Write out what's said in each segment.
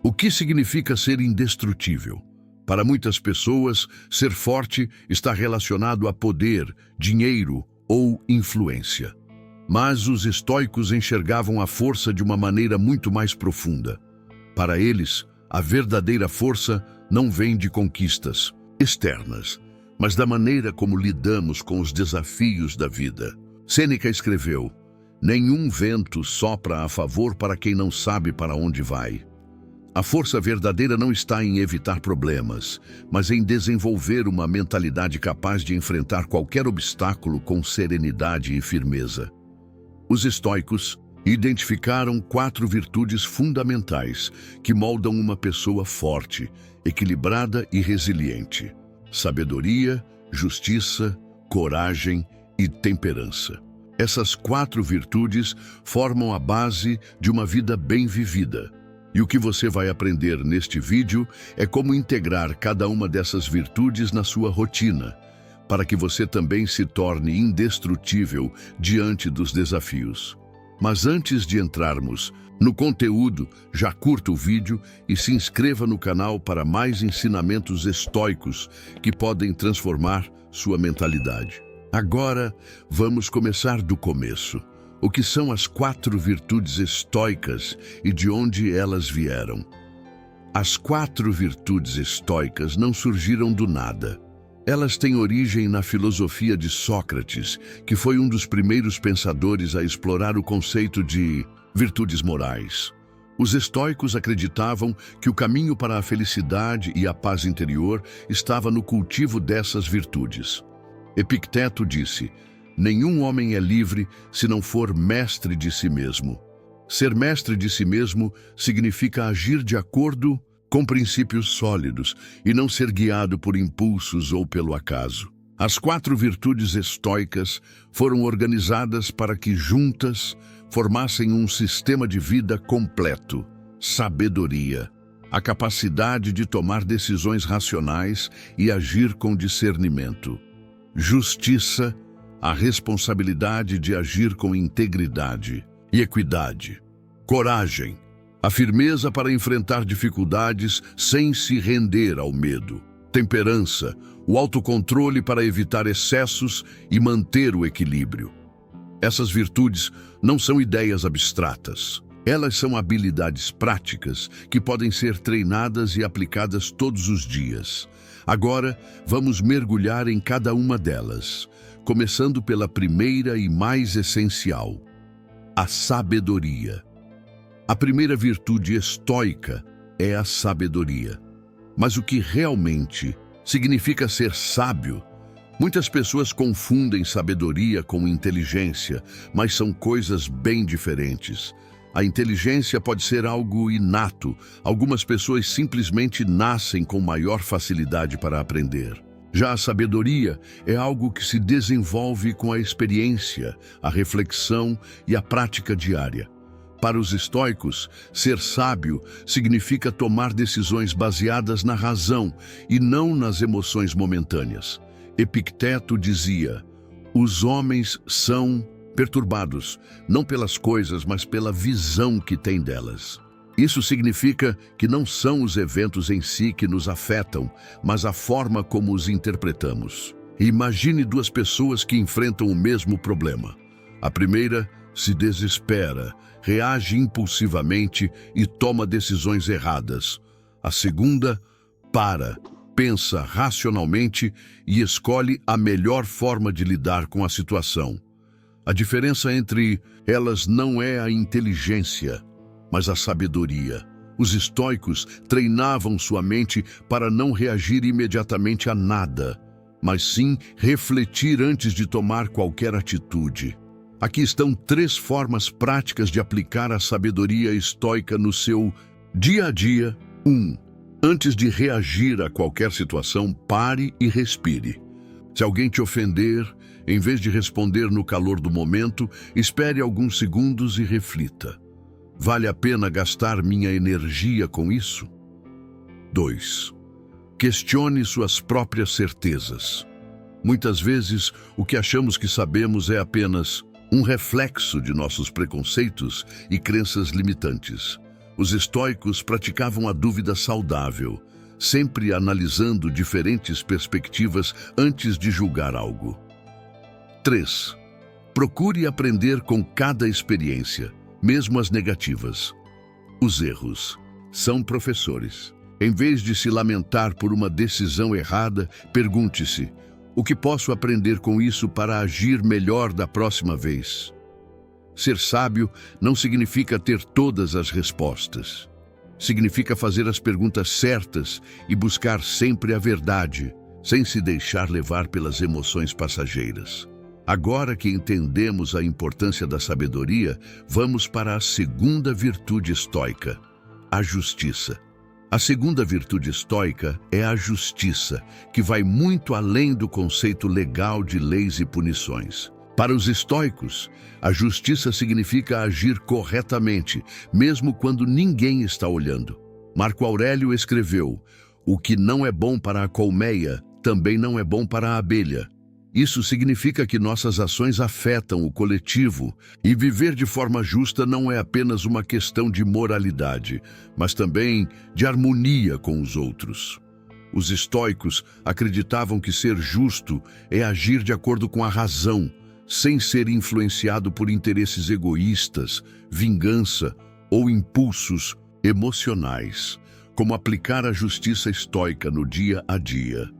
O que significa ser indestrutível? Para muitas pessoas, ser forte está relacionado a poder, dinheiro ou influência. Mas os estoicos enxergavam a força de uma maneira muito mais profunda. Para eles, a verdadeira força não vem de conquistas externas, mas da maneira como lidamos com os desafios da vida. Sêneca escreveu: "Nenhum vento sopra a favor para quem não sabe para onde vai." A força verdadeira não está em evitar problemas, mas em desenvolver uma mentalidade capaz de enfrentar qualquer obstáculo com serenidade e firmeza. Os estoicos identificaram 4 virtudes fundamentais que moldam uma pessoa forte, equilibrada e resiliente: sabedoria, justiça, coragem e temperança. Essas 4 virtudes formam a base de uma vida bem vivida. E o que você vai aprender neste vídeo é como integrar cada uma dessas virtudes na sua rotina, para que você também se torne indestrutível diante dos desafios. Mas antes de entrarmos no conteúdo, já curta o vídeo e se inscreva no canal para mais ensinamentos estoicos que podem transformar sua mentalidade. Agora, vamos começar do começo. O que são as 4 virtudes estoicas e de onde elas vieram? As 4 virtudes estoicas não surgiram do nada. Elas têm origem na filosofia de Sócrates, que foi um dos primeiros pensadores a explorar o conceito de virtudes morais. Os estoicos acreditavam que o caminho para a felicidade e a paz interior estava no cultivo dessas virtudes. Epicteto disse: "Nenhum homem é livre se não for mestre de si mesmo." Ser mestre de si mesmo significa agir de acordo com princípios sólidos e não ser guiado por impulsos ou pelo acaso. As 4 virtudes estoicas foram organizadas para que juntas formassem um sistema de vida completo: sabedoria, a capacidade de tomar decisões racionais e agir com discernimento; justiça, a responsabilidade de agir com integridade; e equidade; coragem, a firmeza para enfrentar dificuldades sem se render ao medo; temperança, o autocontrole para evitar excessos e manter o equilíbrio. Essas virtudes não são ideias abstratas. Elas são habilidades práticas que podem ser treinadas e aplicadas todos os dias. Agora, vamos mergulhar em cada uma delas, começando pela primeira e mais essencial: a sabedoria. A primeira virtude estoica é a sabedoria. Mas o que realmente significa ser sábio? Muitas pessoas confundem sabedoria com inteligência, mas são coisas bem diferentes. A inteligência pode ser algo inato. Algumas pessoas simplesmente nascem com maior facilidade para aprender. Já a sabedoria é algo que se desenvolve com a experiência, a reflexão e a prática diária. Para os estoicos, ser sábio significa tomar decisões baseadas na razão e não nas emoções momentâneas. Epicteto dizia: "Os homens são perturbados, não pelas coisas, mas pela visão que têm delas." Isso significa que não são os eventos em si que nos afetam, mas a forma como os interpretamos. Imagine 2 pessoas que enfrentam o mesmo problema. A primeira se desespera, reage impulsivamente e toma decisões erradas. A segunda pensa racionalmente e escolhe a melhor forma de lidar com a situação. A diferença entre elas não é a inteligência, mas a sabedoria. Os estoicos treinavam sua mente para não reagir imediatamente a nada, mas sim refletir antes de tomar qualquer atitude. Aqui estão 3 formas práticas de aplicar a sabedoria estoica no seu dia a dia. 1. Antes de reagir a qualquer situação, pare e respire. Se alguém te ofender, em vez de responder no calor do momento, espere alguns segundos e reflita: vale a pena gastar minha energia com isso? 2. Questione suas próprias certezas. Muitas vezes, o que achamos que sabemos é apenas um reflexo de nossos preconceitos e crenças limitantes. Os estoicos praticavam a dúvida saudável, sempre analisando diferentes perspectivas antes de julgar algo. 3. Procure aprender com cada experiência, mesmo as negativas. Os erros são professores. Em vez de se lamentar por uma decisão errada, pergunte-se: o que posso aprender com isso para agir melhor da próxima vez? Ser sábio não significa ter todas as respostas. Significa fazer as perguntas certas e buscar sempre a verdade, sem se deixar levar pelas emoções passageiras. Agora que entendemos a importância da sabedoria, vamos para a segunda virtude estoica, a justiça. A segunda virtude estoica é a justiça, que vai muito além do conceito legal de leis e punições. Para os estoicos, a justiça significa agir corretamente, mesmo quando ninguém está olhando. Marco Aurélio escreveu: "O que não é bom para a colmeia, também não é bom para a abelha." Isso significa que nossas ações afetam o coletivo, e viver de forma justa não é apenas uma questão de moralidade, mas também de harmonia com os outros. Os estoicos acreditavam que ser justo é agir de acordo com a razão, sem ser influenciado por interesses egoístas, vingança ou impulsos emocionais, como aplicar a justiça estoica no dia a dia.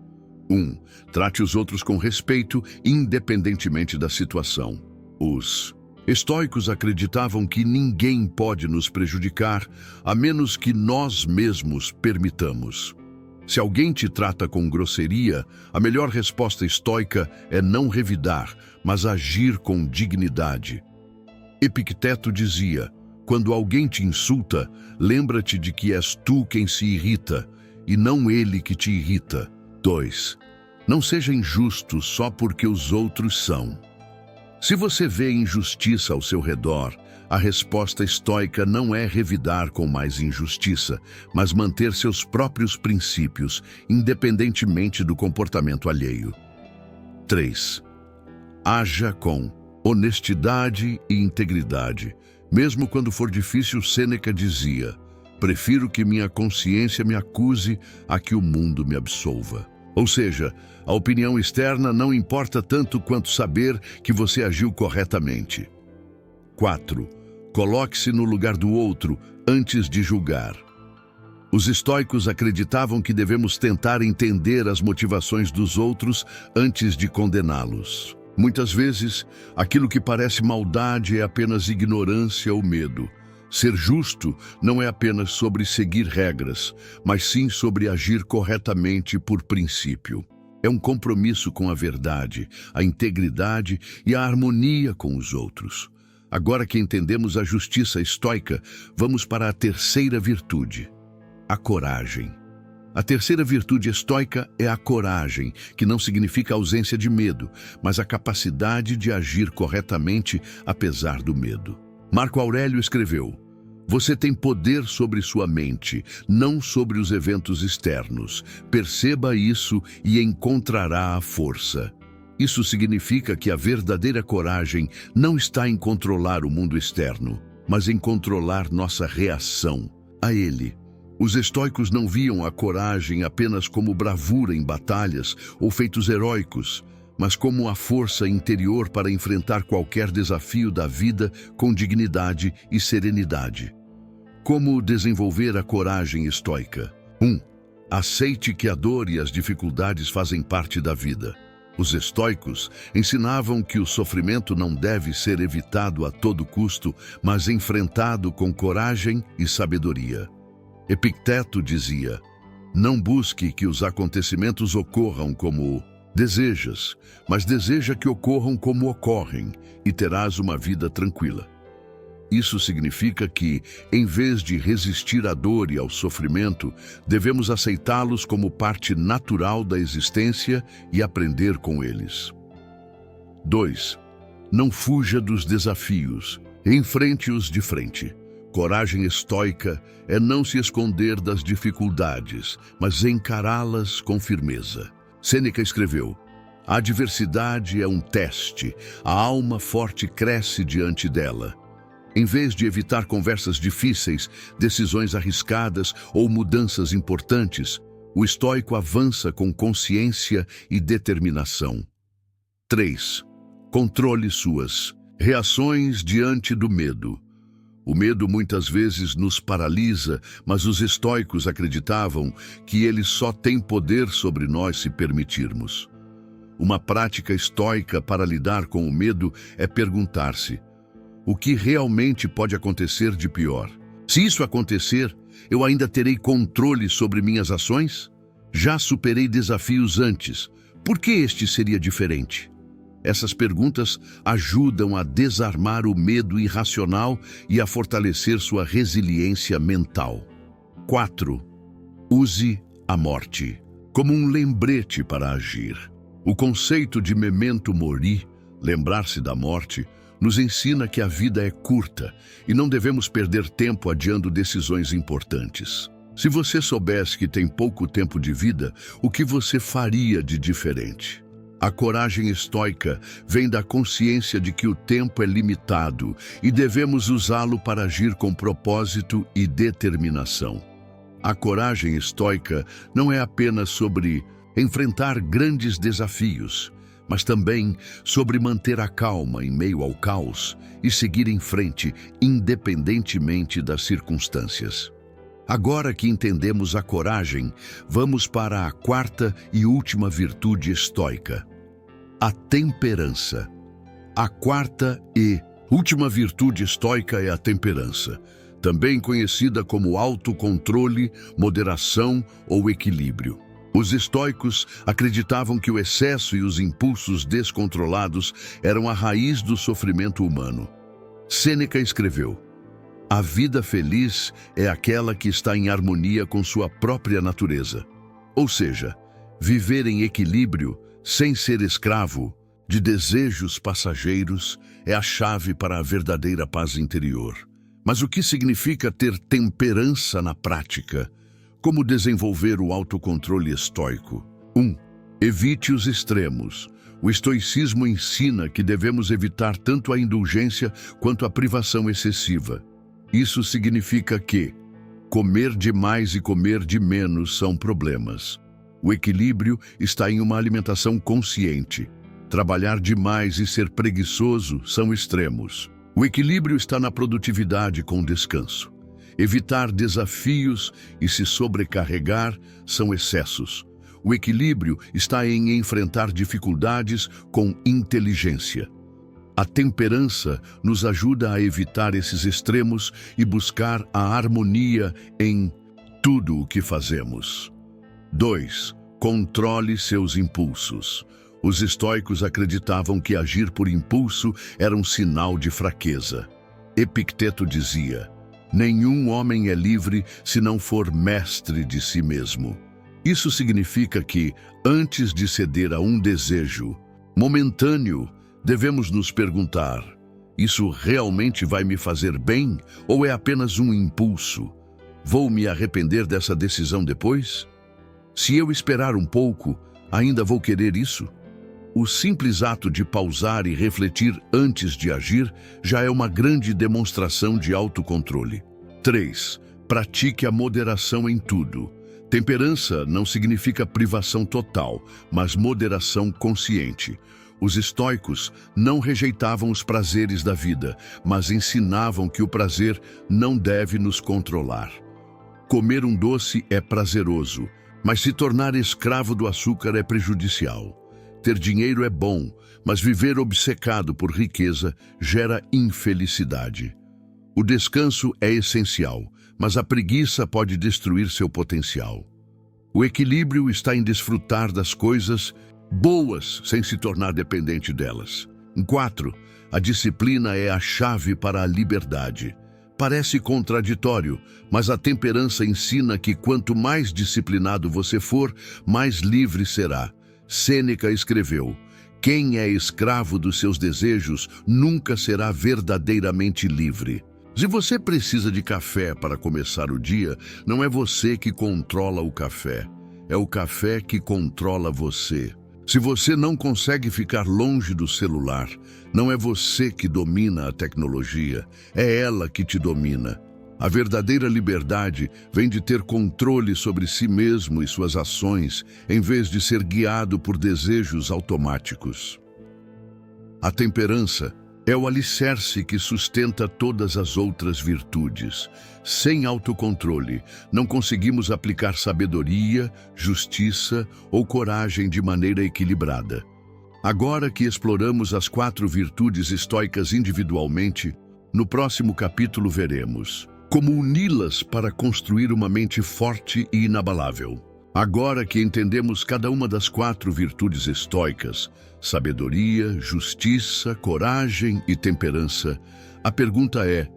1. Trate os outros com respeito, independentemente da situação. Os estoicos acreditavam que ninguém pode nos prejudicar, a menos que nós mesmos permitamos. Se alguém te trata com grosseria, a melhor resposta estoica é não revidar, mas agir com dignidade. Epicteto dizia: quando alguém te insulta, lembra-te de que és tu quem se irrita, e não ele que te irrita. 2. Não seja injusto só porque os outros são. Se você vê injustiça ao seu redor, a resposta estoica não é revidar com mais injustiça, mas manter seus próprios princípios, independentemente do comportamento alheio. 3. Haja com honestidade e integridade. Mesmo quando for difícil, Sêneca dizia: prefiro que minha consciência me acuse a que o mundo me absolva. Ou seja, a opinião externa não importa tanto quanto saber que você agiu corretamente. 4. Coloque-se no lugar do outro antes de julgar. Os estoicos acreditavam que devemos tentar entender as motivações dos outros antes de condená-los. Muitas vezes, aquilo que parece maldade é apenas ignorância ou medo. Ser justo não é apenas sobre seguir regras, mas sim sobre agir corretamente por princípio. É um compromisso com a verdade, a integridade e a harmonia com os outros. Agora que entendemos a justiça estoica, vamos para a terceira virtude, a coragem. A terceira virtude estoica é a coragem, que não significa ausência de medo, mas a capacidade de agir corretamente apesar do medo. Marco Aurélio escreveu: você tem poder sobre sua mente, não sobre os eventos externos. Perceba isso e encontrará a força. Isso significa que a verdadeira coragem não está em controlar o mundo externo, mas em controlar nossa reação a ele. Os estoicos não viam a coragem apenas como bravura em batalhas ou feitos heróicos, mas como a força interior para enfrentar qualquer desafio da vida com dignidade e serenidade. Como desenvolver a coragem estoica? 1. Aceite que a dor e as dificuldades fazem parte da vida. Os estoicos ensinavam que o sofrimento não deve ser evitado a todo custo, mas enfrentado com coragem e sabedoria. Epicteto dizia: não busque que os acontecimentos ocorram como desejas, mas deseja que ocorram como ocorrem, e terás uma vida tranquila. Isso significa que, em vez de resistir à dor e ao sofrimento, devemos aceitá-los como parte natural da existência e aprender com eles. 2. Não fuja dos desafios, enfrente-os de frente. Coragem estoica é não se esconder das dificuldades, mas encará-las com firmeza. Sêneca escreveu: a adversidade é um teste, a alma forte cresce diante dela. Em vez de evitar conversas difíceis, decisões arriscadas ou mudanças importantes, o estoico avança com consciência e determinação. 3. Controle suas reações diante do medo. O medo muitas vezes nos paralisa, mas os estoicos acreditavam que ele só tem poder sobre nós se permitirmos. Uma prática estoica para lidar com o medo é perguntar-se: o que realmente pode acontecer de pior? Se isso acontecer, eu ainda terei controle sobre minhas ações? Já superei desafios antes. Por que este seria diferente? Essas perguntas ajudam a desarmar o medo irracional e a fortalecer sua resiliência mental. 4. Use a morte como um lembrete para agir. O conceito de memento mori, lembrar-se da morte, nos ensina que a vida é curta e não devemos perder tempo adiando decisões importantes. Se você soubesse que tem pouco tempo de vida, o que você faria de diferente? A coragem estoica vem da consciência de que o tempo é limitado e devemos usá-lo para agir com propósito e determinação. A coragem estoica não é apenas sobre enfrentar grandes desafios, mas também sobre manter a calma em meio ao caos e seguir em frente, independentemente das circunstâncias. Agora que entendemos a coragem, vamos para a quarta e última virtude estoica: a temperança. A quarta e última virtude estoica é a temperança, também conhecida como autocontrole, moderação ou equilíbrio. Os estoicos acreditavam que o excesso e os impulsos descontrolados eram a raiz do sofrimento humano. Sêneca escreveu: a vida feliz é aquela que está em harmonia com sua própria natureza. Ou seja, viver em equilíbrio, sem ser escravo de desejos passageiros, é a chave para a verdadeira paz interior. Mas o que significa ter temperança na prática? Como desenvolver o autocontrole estoico? 1. Evite os extremos. O estoicismo ensina que devemos evitar tanto a indulgência quanto a privação excessiva. Isso significa que comer demais e comer de menos são problemas. O equilíbrio está em uma alimentação consciente. Trabalhar demais e ser preguiçoso são extremos. O equilíbrio está na produtividade com descanso. Evitar desafios e se sobrecarregar são excessos. O equilíbrio está em enfrentar dificuldades com inteligência. A temperança nos ajuda a evitar esses extremos e buscar a harmonia em tudo o que fazemos. 2. Controle seus impulsos. Os estoicos acreditavam que agir por impulso era um sinal de fraqueza. Epicteto dizia: nenhum homem é livre se não for mestre de si mesmo. Isso significa que, antes de ceder a um desejo momentâneo, devemos nos perguntar: isso realmente vai me fazer bem ou é apenas um impulso? Vou me arrepender dessa decisão depois? Se eu esperar um pouco, ainda vou querer isso? O simples ato de pausar e refletir antes de agir já é uma grande demonstração de autocontrole. 3. Pratique a moderação em tudo. Temperança não significa privação total, mas moderação consciente. Os estoicos não rejeitavam os prazeres da vida, mas ensinavam que o prazer não deve nos controlar. Comer um doce é prazeroso, mas se tornar escravo do açúcar é prejudicial. Ter dinheiro é bom, mas viver obcecado por riqueza gera infelicidade. O descanso é essencial, mas a preguiça pode destruir seu potencial. O equilíbrio está em desfrutar das coisas boas sem se tornar dependente delas. 4. A disciplina é a chave para a liberdade. Parece contraditório, mas a temperança ensina que quanto mais disciplinado você for, mais livre será. Sêneca escreveu: quem é escravo dos seus desejos nunca será verdadeiramente livre. Se você precisa de café para começar o dia, não é você que controla o café, é o café que controla você. Se você não consegue ficar longe do celular, não é você que domina a tecnologia, é ela que te domina. A verdadeira liberdade vem de ter controle sobre si mesmo e suas ações, em vez de ser guiado por desejos automáticos. A temperança é o alicerce que sustenta todas as outras virtudes. Sem autocontrole, não conseguimos aplicar sabedoria, justiça ou coragem de maneira equilibrada. Agora que exploramos as 4 virtudes estoicas individualmente, no próximo capítulo veremos como uni-las para construir uma mente forte e inabalável. Agora que entendemos cada uma das 4 virtudes estoicas, sabedoria, justiça, coragem e temperança, a pergunta é: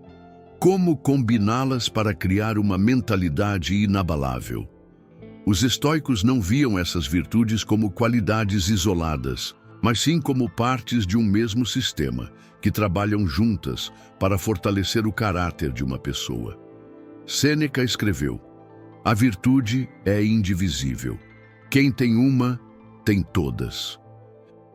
como combiná-las para criar uma mentalidade inabalável? Os estoicos não viam essas virtudes como qualidades isoladas, mas sim como partes de um mesmo sistema, que trabalham juntas para fortalecer o caráter de uma pessoa. Sêneca escreveu: a virtude é indivisível. Quem tem uma, tem todas.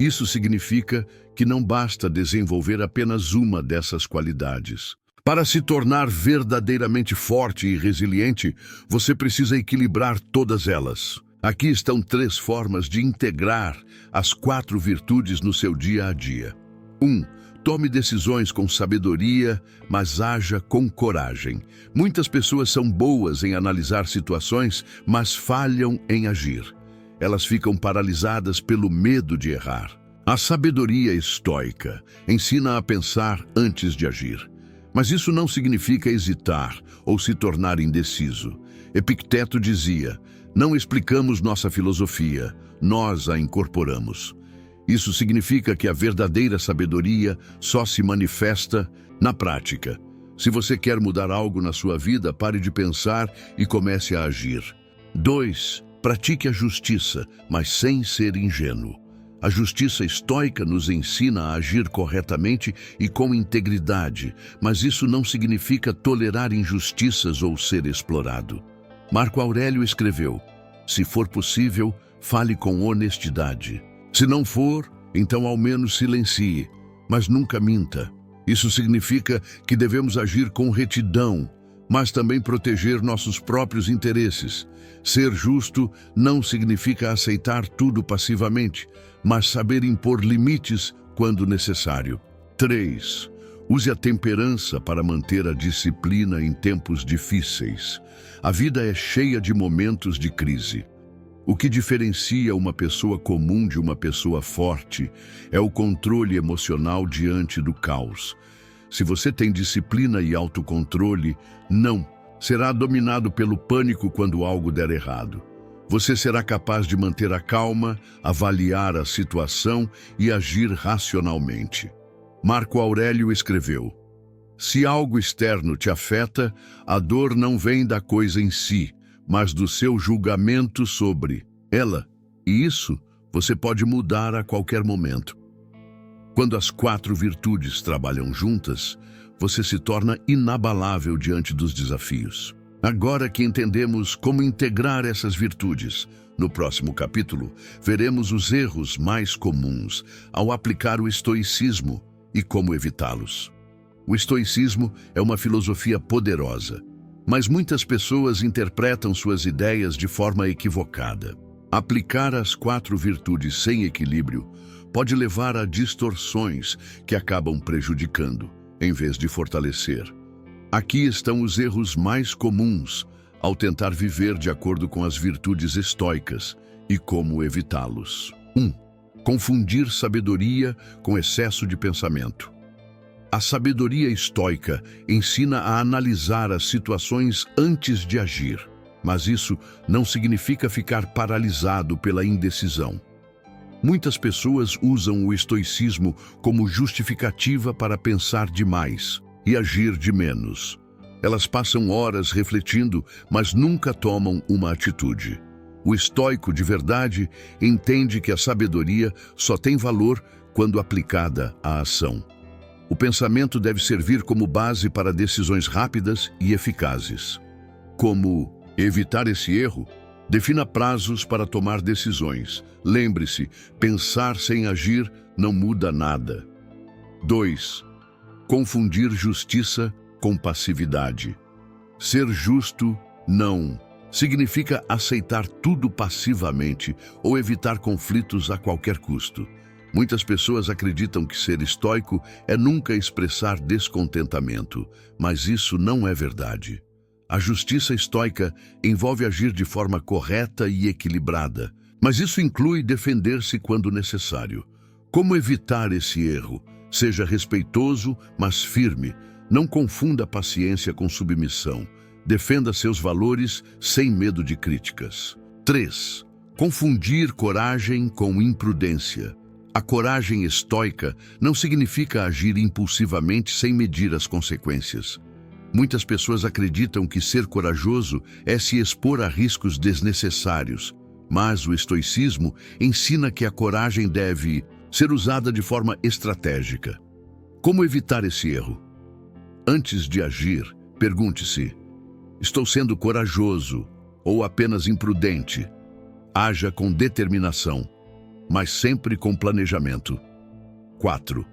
Isso significa que não basta desenvolver apenas uma dessas qualidades. Para se tornar verdadeiramente forte e resiliente, você precisa equilibrar todas elas. Aqui estão 3 formas de integrar as 4 virtudes no seu dia a dia. 1. Tome decisões com sabedoria, mas haja com coragem. Muitas pessoas são boas em analisar situações, mas falham em agir. Elas ficam paralisadas pelo medo de errar. A sabedoria estoica ensina a pensar antes de agir. Mas isso não significa hesitar ou se tornar indeciso. Epicteto dizia: não explicamos nossa filosofia, nós a incorporamos. Isso significa que a verdadeira sabedoria só se manifesta na prática. Se você quer mudar algo na sua vida, pare de pensar e comece a agir. 2. Pratique a justiça, mas sem ser ingênuo. A justiça estoica nos ensina a agir corretamente e com integridade, mas isso não significa tolerar injustiças ou ser explorado. Marco Aurélio escreveu: se for possível, fale com honestidade. Se não for, então ao menos silencie, mas nunca minta. Isso significa que devemos agir com retidão, mas também proteger nossos próprios interesses. Ser justo não significa aceitar tudo passivamente, mas saber impor limites quando necessário. 3. Use a temperança para manter a disciplina em tempos difíceis. A vida é cheia de momentos de crise. O que diferencia uma pessoa comum de uma pessoa forte é o controle emocional diante do caos. Se você tem disciplina e autocontrole, não será dominado pelo pânico quando algo der errado. Você será capaz de manter a calma, avaliar a situação e agir racionalmente. Marco Aurélio escreveu: se algo externo te afeta, a dor não vem da coisa em si, mas do seu julgamento sobre ela. E isso você pode mudar a qualquer momento. Quando as 4 virtudes trabalham juntas, você se torna inabalável diante dos desafios. Agora que entendemos como integrar essas virtudes, no próximo capítulo, veremos os erros mais comuns ao aplicar o estoicismo e como evitá-los. O estoicismo é uma filosofia poderosa, mas muitas pessoas interpretam suas ideias de forma equivocada. Aplicar as 4 virtudes sem equilíbrio pode levar a distorções que acabam prejudicando, em vez de fortalecer. Aqui estão os erros mais comuns ao tentar viver de acordo com as virtudes estoicas e como evitá-los. 1. Confundir sabedoria com excesso de pensamento. A sabedoria estoica ensina a analisar as situações antes de agir, mas isso não significa ficar paralisado pela indecisão. Muitas pessoas usam o estoicismo como justificativa para pensar demais e agir de menos. Elas passam horas refletindo, mas nunca tomam uma atitude. O estoico de verdade entende que a sabedoria só tem valor quando aplicada à ação. O pensamento deve servir como base para decisões rápidas e eficazes. Como evitar esse erro? Defina prazos para tomar decisões. Lembre-se, pensar sem agir não muda nada. 2. Confundir justiça com passividade. Ser justo não significa aceitar tudo passivamente ou evitar conflitos a qualquer custo. Muitas pessoas acreditam que ser estoico é nunca expressar descontentamento, mas isso não é verdade. A justiça estoica envolve agir de forma correta e equilibrada, mas isso inclui defender-se quando necessário. Como evitar esse erro? Seja respeitoso, mas firme. Não confunda paciência com submissão. Defenda seus valores sem medo de críticas. 3. Confundir coragem com imprudência. A coragem estoica não significa agir impulsivamente sem medir as consequências. Muitas pessoas acreditam que ser corajoso é se expor a riscos desnecessários, mas o estoicismo ensina que a coragem deve ser usada de forma estratégica. Como evitar esse erro? Antes de agir, pergunte-se: estou sendo corajoso ou apenas imprudente? Haja com determinação, mas sempre com planejamento. 4.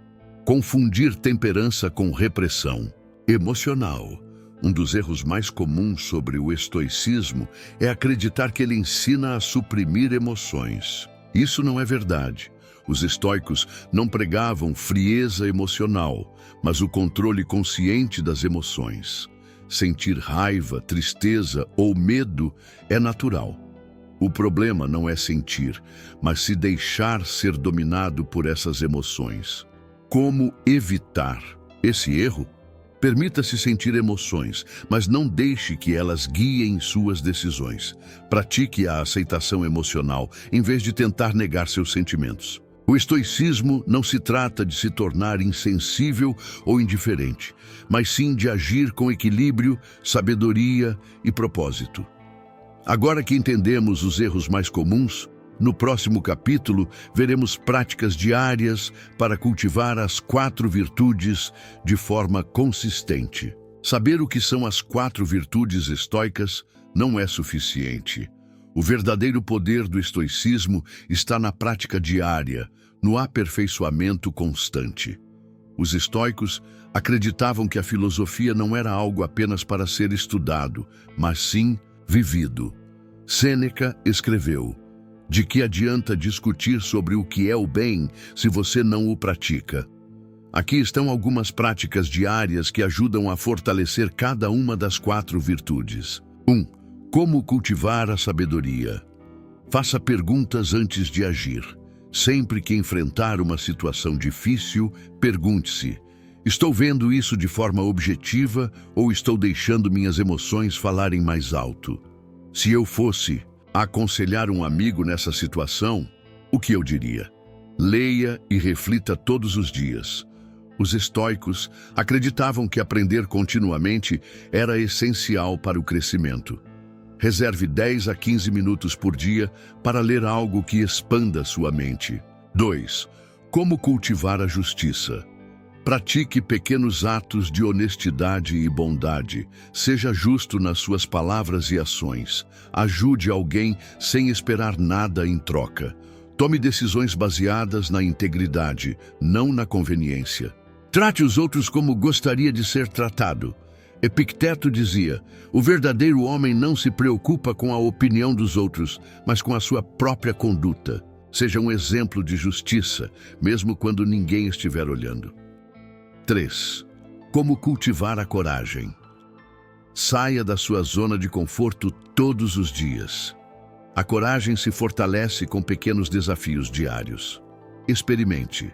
Confundir temperança com repressão emocional. Um dos erros mais comuns sobre o estoicismo é acreditar que ele ensina a suprimir emoções. Isso não é verdade. Os estoicos não pregavam frieza emocional, mas o controle consciente das emoções. Sentir raiva, tristeza ou medo é natural. O problema não é sentir, mas se deixar ser dominado por essas emoções. Como evitar esse erro? Permita-se sentir emoções, mas não deixe que elas guiem suas decisões. Pratique a aceitação emocional, em vez de tentar negar seus sentimentos. O estoicismo não se trata de se tornar insensível ou indiferente, mas sim de agir com equilíbrio, sabedoria e propósito. Agora que entendemos os erros mais comuns, no próximo capítulo veremos práticas diárias para cultivar as 4 virtudes de forma consistente. Saber o que são as 4 virtudes estoicas não é suficiente. O verdadeiro poder do estoicismo está na prática diária, no aperfeiçoamento constante. Os estoicos acreditavam que a filosofia não era algo apenas para ser estudado, mas sim vivido. Sêneca escreveu: de que adianta discutir sobre o que é o bem se você não o pratica? Aqui estão algumas práticas diárias que ajudam a fortalecer cada uma das 4 virtudes. 1. Como cultivar a sabedoria? Faça perguntas antes de agir. Sempre que enfrentar uma situação difícil, pergunte-se: estou vendo isso de forma objetiva ou estou deixando minhas emoções falarem mais alto? Se eu fosse aconselhar um amigo nessa situação, o que eu diria? Leia e reflita todos os dias. Os estoicos acreditavam que aprender continuamente era essencial para o crescimento. Reserve 10 a 15 minutos por dia para ler algo que expanda sua mente. 2. Como cultivar a justiça? Pratique pequenos atos de honestidade e bondade. Seja justo nas suas palavras e ações. Ajude alguém sem esperar nada em troca. Tome decisões baseadas na integridade, não na conveniência. Trate os outros como gostaria de ser tratado. Epicteto dizia: o verdadeiro homem não se preocupa com a opinião dos outros, mas com a sua própria conduta. Seja um exemplo de justiça, mesmo quando ninguém estiver olhando. 3. Como cultivar a coragem? Saia da sua zona de conforto todos os dias. A coragem se fortalece com pequenos desafios diários. Experimente.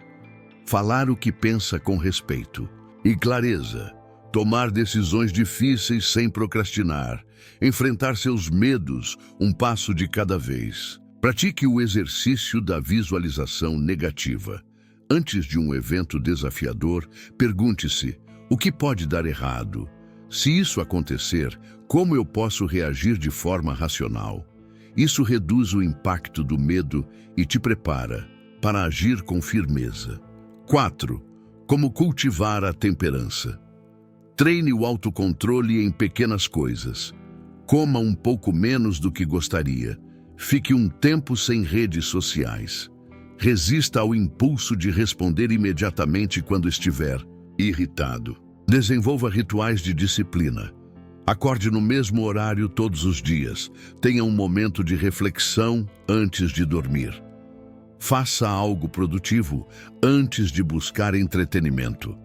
Falar o que pensa com respeito e clareza. Tomar decisões difíceis sem procrastinar. Enfrentar seus medos um passo de cada vez. Pratique o exercício da visualização negativa. Antes de um evento desafiador, pergunte-se: o que pode dar errado? Se isso acontecer, como eu posso reagir de forma racional? Isso reduz o impacto do medo e te prepara para agir com firmeza. 4. Como cultivar a temperança? Treine o autocontrole em pequenas coisas. Coma um pouco menos do que gostaria. Fique um tempo sem redes sociais. Resista ao impulso de responder imediatamente quando estiver irritado. Desenvolva rituais de disciplina. Acorde no mesmo horário todos os dias. Tenha um momento de reflexão antes de dormir. Faça algo produtivo antes de buscar entretenimento.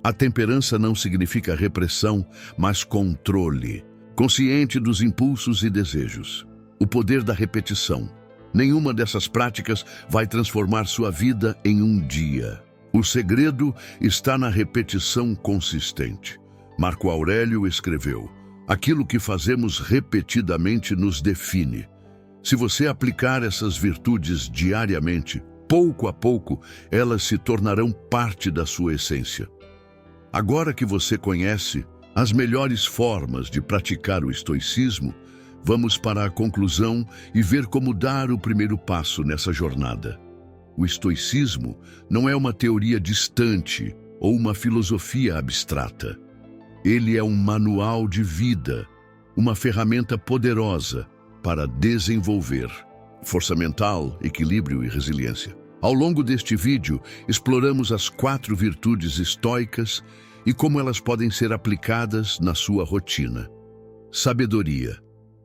A temperança não significa repressão, mas controle, consciente dos impulsos e desejos. O poder da repetição. Nenhuma dessas práticas vai transformar sua vida em um dia. O segredo está na repetição consistente. Marco Aurélio escreveu: aquilo que fazemos repetidamente nos define. Se você aplicar essas virtudes diariamente, pouco a pouco, elas se tornarão parte da sua essência. Agora que você conhece as melhores formas de praticar o estoicismo, vamos para a conclusão e ver como dar o primeiro passo nessa jornada. O estoicismo não é uma teoria distante ou uma filosofia abstrata. Ele é um manual de vida, uma ferramenta poderosa para desenvolver força mental, equilíbrio e resiliência. Ao longo deste vídeo, exploramos as 4 virtudes estoicas e como elas podem ser aplicadas na sua rotina. Sabedoria,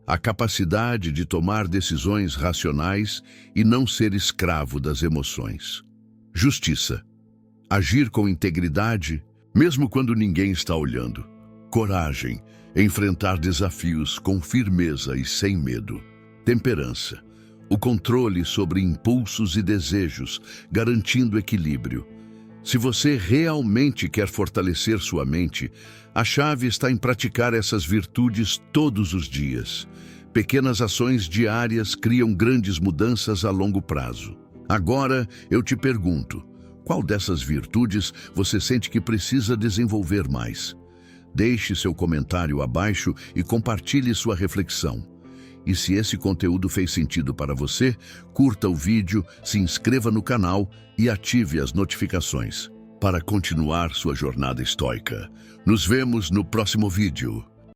a capacidade de tomar decisões racionais e não ser escravo das emoções. Justiça, agir com integridade, mesmo quando ninguém está olhando. Coragem, enfrentar desafios com firmeza e sem medo. Temperança, o controle sobre impulsos e desejos, garantindo equilíbrio. Se você realmente quer fortalecer sua mente, a chave está em praticar essas virtudes todos os dias. Pequenas ações diárias criam grandes mudanças a longo prazo. Agora, eu te pergunto, qual dessas virtudes você sente que precisa desenvolver mais? Deixe seu comentário abaixo e compartilhe sua reflexão. E se esse conteúdo fez sentido para você, curta o vídeo, se inscreva no canal e ative as notificações para continuar sua jornada estoica. Nos vemos no próximo vídeo.